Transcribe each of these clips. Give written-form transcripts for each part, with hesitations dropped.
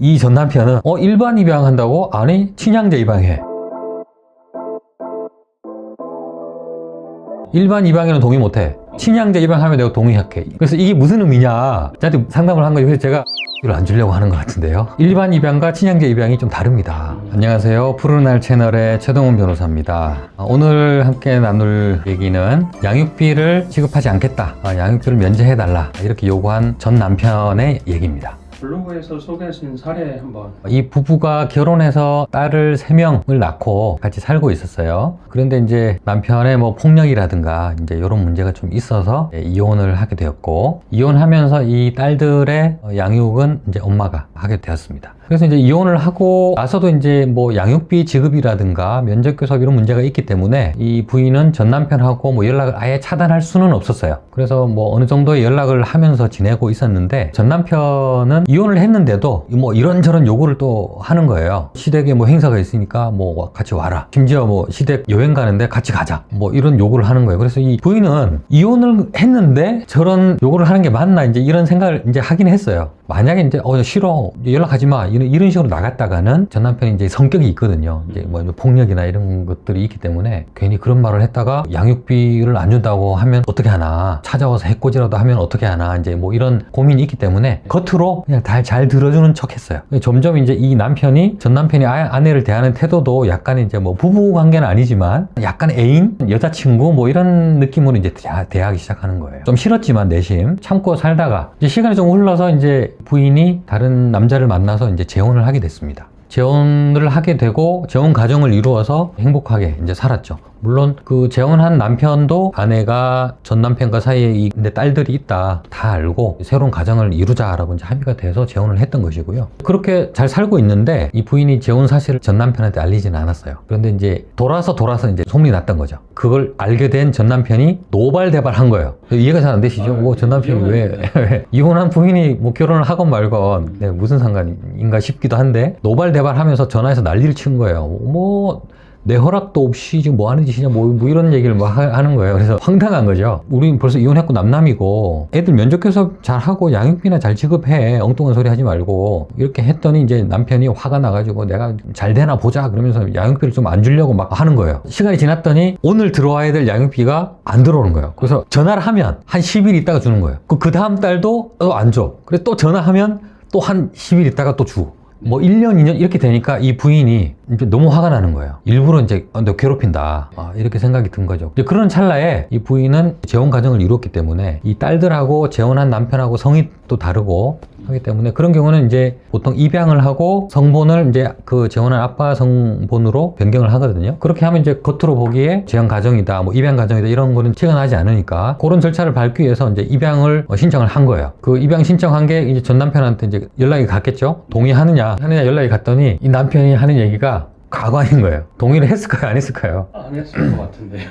이 전 남편은 일반 입양한다고? 아니 친양자 입양해. 일반 입양에는 동의 못해. 친양자 입양하면 내가 동의할게. 그래서 이게 무슨 의미냐 저한테 상담을 한 거죠. 그래서 제가 이걸 안 주려고 하는 것 같은데요. 일반 입양과 친양자 입양이 좀 다릅니다. 안녕하세요. 푸른 날 채널의 최동훈 변호사입니다. 오늘 함께 나눌 얘기는 양육비를 지급하지 않겠다, 양육비를 면제해달라 이렇게 요구한 전 남편의 얘기입니다. 블로그에서 소개하신 사례 한번. 이 부부가 결혼해서 딸을 3명을 낳고 같이 살고 있었어요. 그런데 이제 남편의 뭐 폭력이라든가 이제 이런 문제가 좀 있어서 이혼을 하게 되었고, 이혼하면서 이 딸들의 양육은 이제 엄마가 하게 되었습니다. 그래서 이제 이혼을 하고 나서도 이제 뭐 양육비 지급이라든가 면접교섭 이런 문제가 있기 때문에 이 부인은 전 남편하고 뭐 연락을 아예 차단할 수는 없었어요. 그래서 뭐 어느 정도의 연락을 하면서 지내고 있었는데, 전 남편은 이혼을 했는데도 뭐 이런저런 요구를 또 하는 거예요. 시댁에 뭐 행사가 있으니까 뭐 같이 와라. 심지어 뭐 시댁 여행 가는데 같이 가자. 뭐 이런 요구를 하는 거예요. 그래서 이 부인은 이혼을 했는데 저런 요구를 하는 게 맞나 이제 이런 생각을 이제 하긴 했어요. 만약에 이제 싫어, 연락하지 마 이런 식으로 나갔다가는 전 남편이 이제 성격이 있거든요. 이제 뭐 폭력이나 이런 것들이 있기 때문에 괜히 그런 말을 했다가 양육비를 안 준다고 하면 어떻게 하나, 찾아와서 해코지라도 하면 어떻게 하나, 이제 뭐 이런 고민이 있기 때문에 겉으로 그냥 잘 들어주는 척 했어요. 점점 이제 이 남편이, 전 남편이 아내를 대하는 태도도 약간 이제 뭐 부부 관계는 아니지만 약간 애인, 여자친구 뭐 이런 느낌으로 이제 대하기 시작하는 거예요. 좀 싫었지만 내심 참고 살다가 이제 시간이 좀 흘러서 이제 부인이 다른 남자를 만나서 이제 재혼을 하게 됐습니다. 재혼을 하게 되고 재혼 가정을 이루어서 행복하게 이제 살았죠. 물론 그 재혼한 남편도 아내가 전 남편과 사이에 내 딸들이 있다 다 알고 새로운 가정을 이루자라고 이제 합의가 돼서 재혼을 했던 것이고요. 그렇게 잘 살고 있는데 이 부인이 재혼 사실을 전 남편한테 알리지는 않았어요. 그런데 이제 돌아서 이제 소문이 났던 거죠. 그걸 알게 된 전 남편이 노발대발한 거예요. 이해가 잘 안 되시죠? 뭐 전 남편이 왜 이혼한 부인이 뭐 결혼을 하건 말건 무슨 상관인가 싶기도 한데, 노발대발하면서 전화해서 난리를 친 거예요. 뭐 내 허락도 없이 지금 뭐 하는 짓이냐 뭐 이런 얘기를 뭐 하는 거예요. 그래서 황당한 거죠. 우리 벌써 이혼했고 남남이고 애들 면접교섭 잘하고 양육비나 잘 지급해, 엉뚱한 소리 하지 말고, 이렇게 했더니 이제 남편이 화가 나가지고 내가 잘 되나 보자 그러면서 양육비를 좀 안 주려고 막 하는 거예요. 시간이 지났더니 오늘 들어와야 될 양육비가 안 들어오는 거예요. 그래서 전화를 하면 한 10일 있다가 주는 거예요. 그 다음 달도 안 줘. 그래서 또 전화하면 또 한 10일 있다가 또 주고, 뭐 1년, 2년 이렇게 되니까 이 부인이 이제 너무 화가 나는 거예요. 일부러 이제 너 괴롭힌다, 이렇게 생각이 든 거죠. 이제 그런 찰나에 이 부인은 재혼 가정을 이뤘기 때문에 이 딸들하고 재혼한 남편하고 성이 또 다르고 하기 때문에, 그런 경우는 이제 보통 입양을 하고 성본을 이제 그 재혼한 아빠 성본으로 변경을 하거든요. 그렇게 하면 이제 겉으로 보기에 재혼 가정이다, 뭐 입양 가정이다 이런 거는 체감하지 않으니까 그런 절차를 밟기 위해서 이제 입양을 신청을 한 거예요. 그 입양 신청한 게 이제 전 남편한테 이제 연락이 갔겠죠. 동의하느냐 연락이 갔더니 이 남편이 하는 얘기가 가관인 거예요. 동의를 했을까요? 안 했을까요? 안 했을 것 같은데요.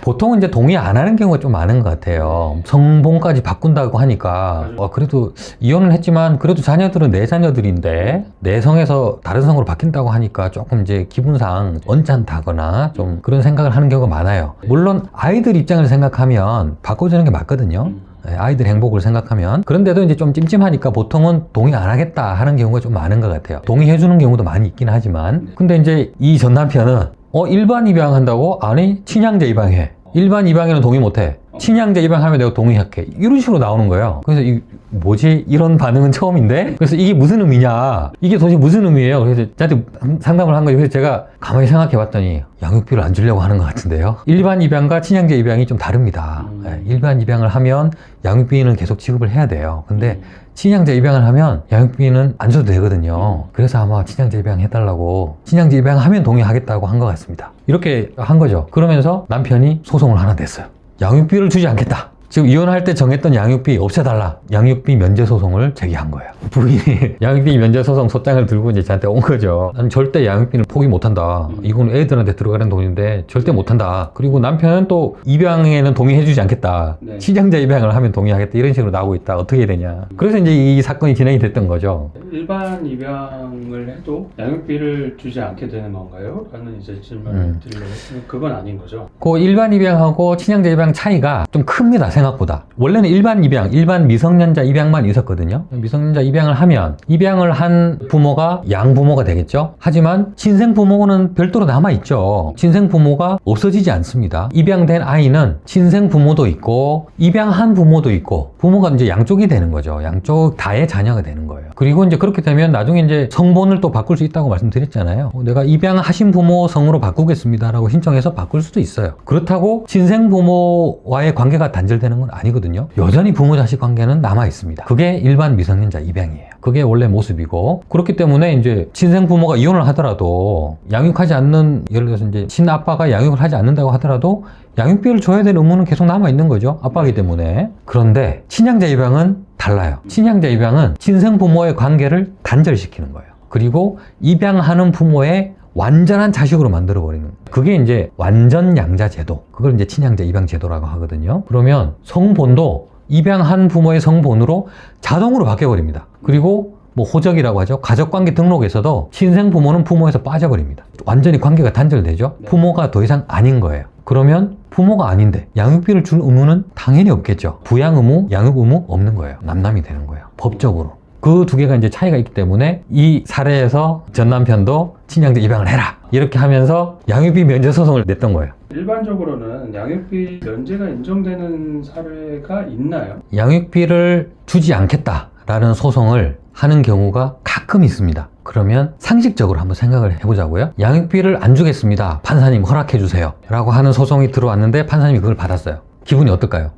보통은 이제 동의 안 하는 경우가 좀 많은 것 같아요. 성본까지 바꾼다고 하니까 그래도 이혼을 했지만 그래도 자녀들은 내 자녀들인데 내 성에서 다른 성으로 바뀐다고 하니까 조금 이제 기분상 언짢다거나 좀 그런 생각을 하는 경우가 많아요. 물론 아이들 입장을 생각하면 바꿔주는 게 맞거든요. 아이들 행복을 생각하면. 그런데도 이제 좀 찜찜하니까 보통은 동의 안 하겠다 하는 경우가 좀 많은 것 같아요. 동의해주는 경우도 많이 있긴 하지만, 근데 이제 이 전 남편은 일반 입양한다고? 아니 친양자 입양해. 일반 입양에는 동의 못해. 친양자 입양하면 내가 동의할게. 이런 식으로 나오는 거예요. 그래서 뭐지? 이런 반응은 처음인데? 그래서 이게 무슨 의미냐? 이게 도대체 무슨 의미예요? 그래서 저한테 상담을 한 거예요. 그래서 제가 가만히 생각해 봤더니 양육비를 안 주려고 하는 것 같은데요. 일반 입양과 친양자 입양이 좀 다릅니다. 일반 입양을 하면 양육비는 계속 지급을 해야 돼요. 근데 친양자 입양을 하면 양육비는 안 줘도 되거든요. 그래서 아마 친양자 입양 해달라고, 친양자 입양하면 동의하겠다고 한 것 같습니다. 이렇게 한 거죠. 그러면서 남편이 소송을 하나 냈어요. 양육비를 주지 않겠다. 지금 이혼할 때 정했던 양육비 없애달라. 양육비 면제 소송을 제기한 거예요. 부인이 양육비 면제 소송 소장을 들고 이제 저한테 온 거죠. 나는 절대 양육비는 포기 못한다. 이건 애들한테 들어가는 돈인데 절대 못한다. 그리고 남편은 또 입양에는 동의해주지 않겠다. 네. 친양자 입양을 하면 동의하겠다. 이런 식으로 나오고 있다. 어떻게 해야 되냐. 그래서 이제 이 사건이 진행이 됐던 거죠. 일반 입양을 해도 양육비를 주지 않게 되는 건가요? 라는 이제 질문을 드리려고 했는데 그건 아닌 거죠. 그 일반 입양하고 친양자 입양 차이가 좀 큽니다, 생각보다. 원래는 일반 입양, 일반 미성년자 입양만 있었거든요. 미성년자 입양을 하면 입양을 한 부모가 양부모가 되겠죠. 하지만 친생 부모는 별도로 남아있죠. 친생 부모가 없어지지 않습니다. 입양된 아이는 친생 부모도 있고 입양한 부모도 있고 부모가 이제 양쪽이 되는 거죠. 양쪽 다의 자녀가 되는 거예요. 그리고 이제 그렇게 되면 나중에 이제 성본을 또 바꿀 수 있다고 말씀드렸잖아요. 내가 입양하신 부모 성으로 바꾸겠습니다라고 신청해서 바꿀 수도 있어요. 그렇다고 친생 부모와의 관계가 단절되는 건 아니거든요. 여전히 부모 자식 관계는 남아 있습니다. 그게 일반 미성년자 입양이에요. 그게 원래 모습이고, 그렇기 때문에 이제 친생 부모가 이혼을 하더라도 양육하지 않는, 예를 들어서 이제 친아빠가 양육을 하지 않는다고 하더라도 양육비를 줘야 될 의무는 계속 남아 있는 거죠. 아빠이기 때문에. 그런데 친양자 입양은 달라요. 친양자 입양은 친생 부모의 관계를 단절시키는 거예요. 그리고 입양하는 부모의 완전한 자식으로 만들어버리는 거예요. 그게 이제 완전 양자 제도. 그걸 이제 친양자 입양 제도라고 하거든요. 그러면 성본도 입양한 부모의 성본으로 자동으로 바뀌어버립니다. 그리고 뭐 호적이라고 하죠. 가족관계 등록에서도 친생 부모는 부모에서 빠져버립니다. 완전히 관계가 단절되죠. 부모가 더 이상 아닌 거예요. 그러면 부모가 아닌데 양육비를 줄 의무는 당연히 없겠죠. 부양 의무, 양육 의무 없는 거예요. 남남이 되는 거예요. 법적으로. 그 두 개가 이제 차이가 있기 때문에 이 사례에서 전 남편도 친양자 입양을 해라, 이렇게 하면서 양육비 면제 소송을 냈던 거예요. 일반적으로는 양육비 면제가 인정되는 사례가 있나요? 양육비를 주지 않겠다라는 소송을 하는 경우가 가끔 있습니다. 그러면 상식적으로 한번 생각을 해보자고요. 양육비를 안 주겠습니다, 판사님 허락해 주세요 라고 하는 소송이 들어왔는데 판사님이 그걸 받았어요. 기분이 어떨까요?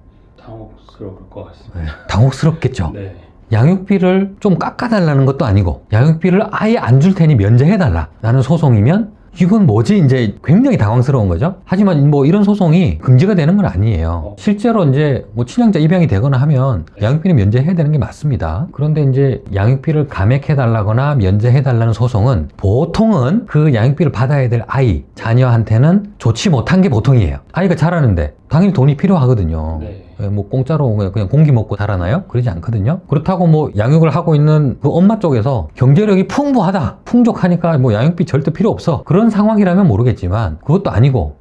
당혹스러울 것 같습니다. 네, 당혹스럽겠죠. 네. 양육비를 좀 깎아달라는 것도 아니고 양육비를 아예 안 줄 테니 면제해달라 라는 소송이면 이건 뭐지? 이제 굉장히 당황스러운 거죠. 하지만 뭐 이런 소송이 금지가 되는 건 아니에요. 실제로 이제 뭐 친양자 입양이 되거나 하면 양육비는 면제해야 되는 게 맞습니다. 그런데 이제 양육비를 감액해달라거나 면제해달라는 소송은 보통은 그 양육비를 받아야 될 아이, 자녀한테는 좋지 못한 게 보통이에요. 아이가 자라는데 당연히 돈이 필요하거든요. 네. 뭐 공짜로 그냥 공기 먹고 자라나요? 그러지 않거든요. 그렇다고 뭐 양육을 하고 있는 그 엄마 쪽에서 경제력이 풍부하다, 풍족하니까 뭐 양육비 절대 필요 없어, 그런 상황이라면 모르겠지만 그것도 아니고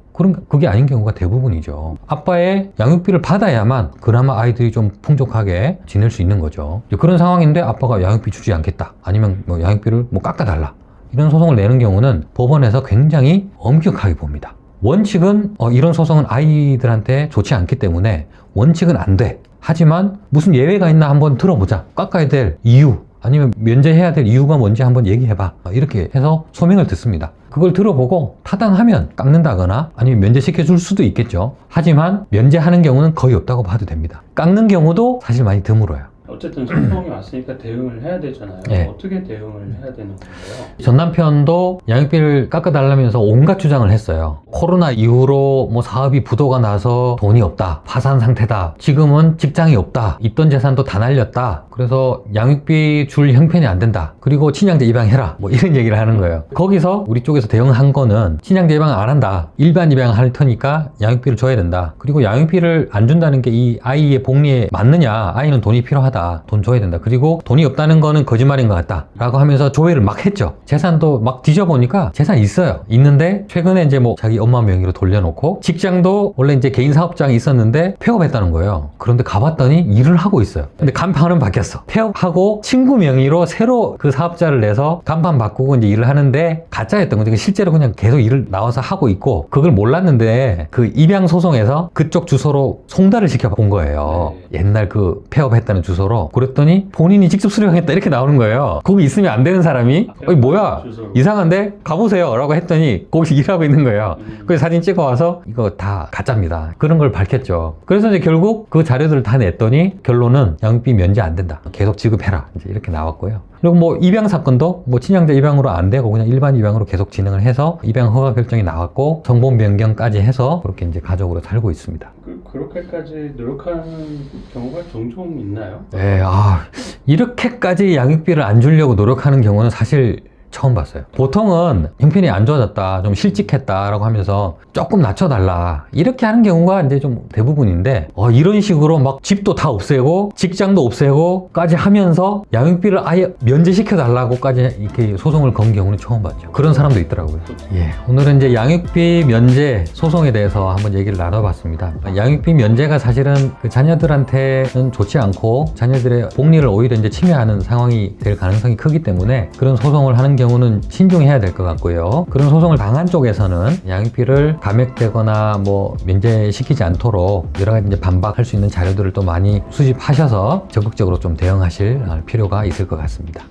그게 아닌 경우가 대부분이죠. 아빠의 양육비를 받아야만 그나마 아이들이 좀 풍족하게 지낼 수 있는 거죠. 그런 상황인데 아빠가 양육비 주지 않겠다, 아니면 뭐 양육비를 뭐 깎아달라, 이런 소송을 내는 경우는 법원에서 굉장히 엄격하게 봅니다. 원칙은 이런 소송은 아이들한테 좋지 않기 때문에 원칙은 안 돼. 하지만 무슨 예외가 있나 한번 들어보자. 깎아야 될 이유, 아니면 면제해야 될 이유가 뭔지 한번 얘기해봐. 이렇게 해서 소명을 듣습니다. 그걸 들어보고 타당하면 깎는다거나 아니면 면제시켜 줄 수도 있겠죠. 하지만 면제하는 경우는 거의 없다고 봐도 됩니다. 깎는 경우도 사실 많이 드물어요. 어쨌든 소송이 왔으니까 대응을 해야 되잖아요. 네. 어떻게 대응을 해야 되는 건가요? 전 남편도 양육비를 깎아달라면서 온갖 주장을 했어요. 코로나 이후로 뭐 사업이 부도가 나서 돈이 없다, 파산 상태다, 지금은 직장이 없다, 있던 재산도 다 날렸다, 그래서 양육비 줄 형편이 안 된다, 그리고 친양자 입양해라, 뭐 이런 얘기를 하는 거예요. 거기서 우리 쪽에서 대응한 거는 친양자 입양 안 한다, 일반 입양할 테니까 양육비를 줘야 된다, 그리고 양육비를 안 준다는 게 이 아이의 복리에 맞느냐, 아이는 돈이 필요하다, 돈 줘야 된다, 그리고 돈이 없다는 거는 거짓말인 것 같다 라고 하면서 조회를 막 했죠. 재산도 막 뒤져보니까 재산이 있어요. 있는데 최근에 이제 뭐 자기 엄마 명의로 돌려놓고, 직장도 원래 이제 개인 사업장이 있었는데 폐업했다는 거예요. 그런데 가봤더니 일을 하고 있어요. 근데 간판은 바뀌었어. 폐업하고 친구 명의로 새로 그 사업자를 내서 간판 바꾸고 이제 일을 하는데 가짜였던 거죠. 실제로 그냥 계속 일을 나와서 하고 있고, 그걸 몰랐는데 그 입양 소송에서 그쪽 주소로 송달을 시켜본 거예요. 옛날 그 폐업했다는 주소로. 그랬더니 본인이 직접 수령했다 이렇게 나오는 거예요. 거기 있으면 안 되는 사람이 뭐야 이상한데 가보세요 라고 했더니 거기 일하고 있는 거예요. 그래서 사진 찍어 와서 이거 다 가짜입니다, 그런 걸 밝혔죠. 그래서 이제 결국 그 자료들을 다 냈더니 결론은 양육비 면제 안 된다, 계속 지급해라, 이제 이렇게 나왔고요. 그리고 뭐 입양 사건도 뭐 친양자 입양으로 안 되고 그냥 일반 입양으로 계속 진행을 해서 입양 허가 결정이 나왔고 성본 변경까지 해서 그렇게 이제 가족으로 살고 있습니다. 그렇게까지 노력하는 경우가 종종 있나요? 네, 이렇게까지 양육비를 안 주려고 노력하는 경우는 사실 처음 봤어요. 보통은 형편이 안 좋아졌다, 좀 실직했다라고 하면서 조금 낮춰달라 이렇게 하는 경우가 이제 좀 대부분인데 이런 식으로 막 집도 다 없애고 직장도 없애고까지 하면서 양육비를 아예 면제시켜달라고까지 이렇게 소송을 건 경우는 처음 봤죠. 그런 사람도 있더라고요. 예, 오늘은 이제 양육비 면제 소송에 대해서 한번 얘기를 나눠봤습니다. 양육비 면제가 사실은 그 자녀들한테는 좋지 않고 자녀들의 복리를 오히려 이제 침해하는 상황이 될 가능성이 크기 때문에 그런 소송을 하는 경우는 신중해야 될 것 같고요. 그런 소송을 당한 쪽에서는 양육비를 감액되거나 뭐 면제시키지 않도록 여러 가지 이제 반박할 수 있는 자료들을 또 많이 수집하셔서 적극적으로 좀 대응하실 필요가 있을 것 같습니다.